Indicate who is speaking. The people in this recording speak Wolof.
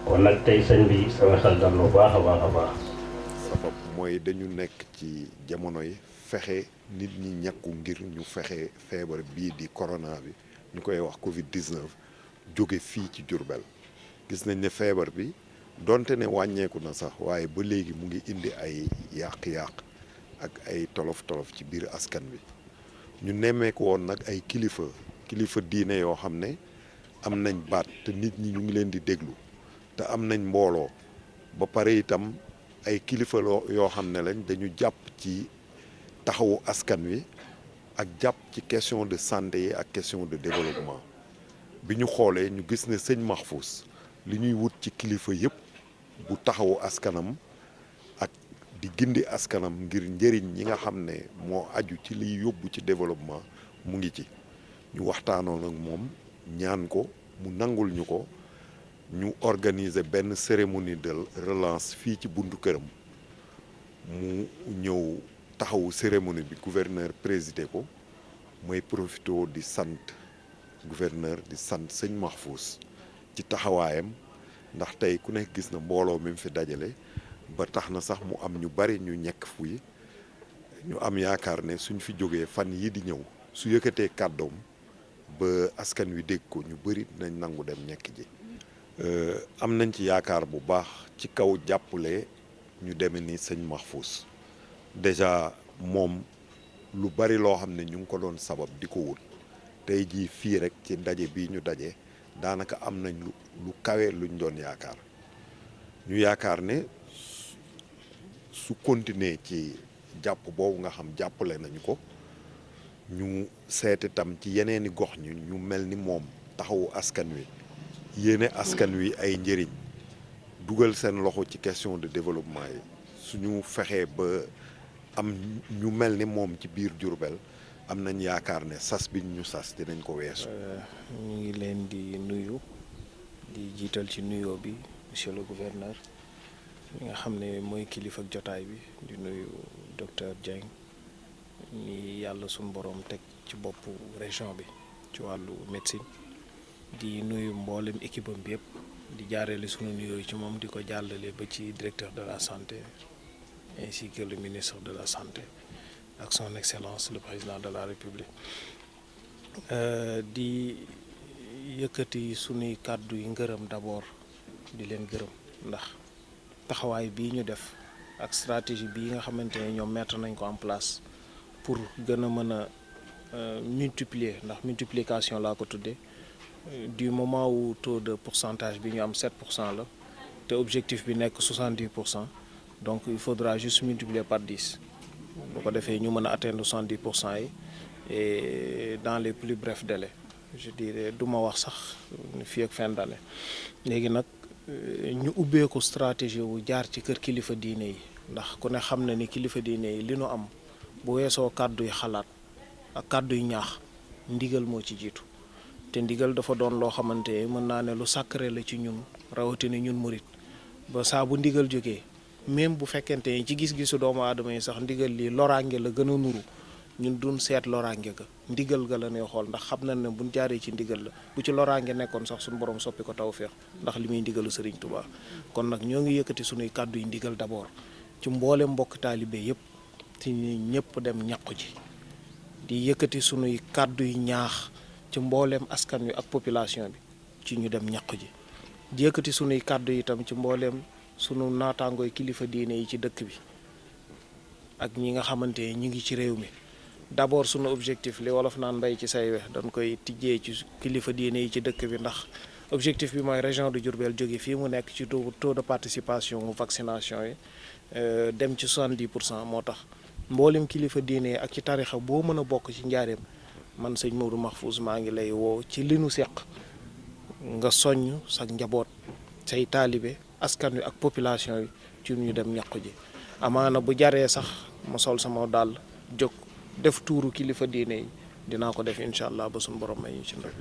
Speaker 1: kon nag tey sëñ bi sama xel dal lu baax a baax a baax.
Speaker 2: sabab mooy dañu nekk ci jamono yi fexe nit ñi ñàkku ngir ñu fexe feebar bii di corona bi ñu koy wax Covid 19 jóge fii ci Diourbel gis nañ ne feebar bi donte ne wàññeeku na sax waaye ba léegi mu ngi indi ay yàq-yàq ak ay tolof-tolof ci biir askan wi ñu nemmeeku woon nag ay kilifa diine yoo xam ne am nañ baat te nit ñi ñu ngi leen di déglu te am nañ mbooloo ba pare itam ay kilifa yoo xam ne lañ dañu jàpp ci taxawu askan wi ak jàpp ci question de santé yi ak question de développement bi ñu xoolee ñu gis ne sëñ Mahfous li ñuy wut ci kilifa yëpp bu taxawu askanam ak di gindi askanam ngir njëriñ ñi nga xam ne moo aju ci liy yóbbu ci développement mu ngi ci ñu waxtaanoon ak moom ñaan ko mu nangul ñu ko ñu organiser benn cérémonie de relance fii ci buntu këram mu ñëw taxawu cérémonie bi gouverneur présidé ko mooy profité di sant gouverneur di sant sëñ Mahfous ci taxawaayam ndax tey ku nekk gis na mbooloo mi mu fi dajale ba tax na sax mu am ñu bari ñu ñekk fuy ñu am yaakaar ne suñ fi jógee fan yi di ñëw su yëkkatee kàddoom ba askan wi dégg ko ñu bari dinañ nangu dem ñekk ji am nañ ci yaakaar bu baax ci kaw jàppale ñu demee ni sëñ Mahfous déjà moom lu bari loo xam ne ñu ngi ko doon sabab di ko wut tey jii fii rek ci ndaje bii ñu daje daanaka am nañ lu kawe luñ doon yaakaar ñu yaakaar ne su continuer ci jàpp boobu nga xam jàppale nañu ko ñu seet itam ci yeneeni gox ñu mel ni moom taxawu askan wi yéene askan wi ay njëriñ dugal seen loxo ci question de développement yi suñu fexee ba am ñu mel ni moom ci biir Diourbel am nañ yaakaar ne sas bi ñu sas dinañ ko weesu.
Speaker 3: ñu ngi leen di nuyu di jiital ci nuyoo bi monsieur le gouverneur mi nga xam ne mooy kilifa ak jotaay bi di nuyu docteur Dieng ni yàlla suñu borom teg ci boppu région bi ci wàllu médecine di nuyu mboolem équipe am bi yëpp di jaareele sunu nuyoo ci moom di ko jàllale ba ci directeur de la santé ainsi que le ministre de la santé ak son excellence le président de la république di yëkkati sunuy kàddu yi ngërëm d'abord di leen gërëm ndax taxawaay bii ñu def ak stratégie bii nga xamante ne ñoom mettre nañ ko en place pour gën a mën a multiplier ndax multiplication laa ko tuddee du moment où taux de pourcentage bi ñu am 7% la te objectif bi nekk 70%. Donc il faudra juste multiplier par 10 bu ko defee ñu mën a atteindre 70% yi et dans les plus brefs délais je dirais du ma wax sax fii ak fin d'année léegi nag ñu ubbee ko stratégie wu jaar ci kër kilifa diine yi ndax ku ne xam na ni kilifa diine yi li nu am bu weesoo kàddu yi xalaat ak kàddu yi ñaax ndigal moo ci jiitu te ndigal dafa doon loo xamante mën naa ne lu sacré la ci ñun rawatina ñun murit ba saa bu ndigal jógee. même bu fekkente ni ci gis-gisu doomu aadama yi sax ndigal lii loraange la gën a nuru ñun duñ seet loraange ga ndigal ga la ñuy xool ndax xam nañ ne buñ jaaree ci ndigal la bu ci loraange nekkoon sax suñu borom soppi ko tawfeex ndax li muy ndigalu Serigne Touba kon nag ñoo ngi yëkkati suñuy kàddu yi ndigal d'abord ci mboolem mbokk taalibe yëpp ci ñëpp dem ñàqu ji di yëkkati suñuy kàddu yi ñaax ci mboolem askan wi ak population bi ci ñu dem ñàqu ji di yëkkati suñuy kàddu yi itam ci mboolem sunu naataangooy kilifa diine yi ci dëkk bi ak ñi nga xamante ne ñu ngi ci réew mi d'abord sunu objectif li wolof naan mbay ci say wex dañ koy tijjee ci kilifa diine yi ci dëkk bi ndax objectif bi mooy région de Diourbel jóge fii mu nekk ci taux de participation vaccination yi dem ci 70% moo tax mboolem kilifa diine ak ci tarixa boo mën a bokk ci njaareem man sëñ Modou Mahfous maa ngi lay woo ci li nu seq nga soññ sa njaboot say taalibe askan wi ak population yi ci ñu dem ñàqu ji amaana bu jaree sax ma sol sama dàll jóg def tuuru kilifa diine yi dinaa ko def incha allah ba suñu borom may ñu ci ndaw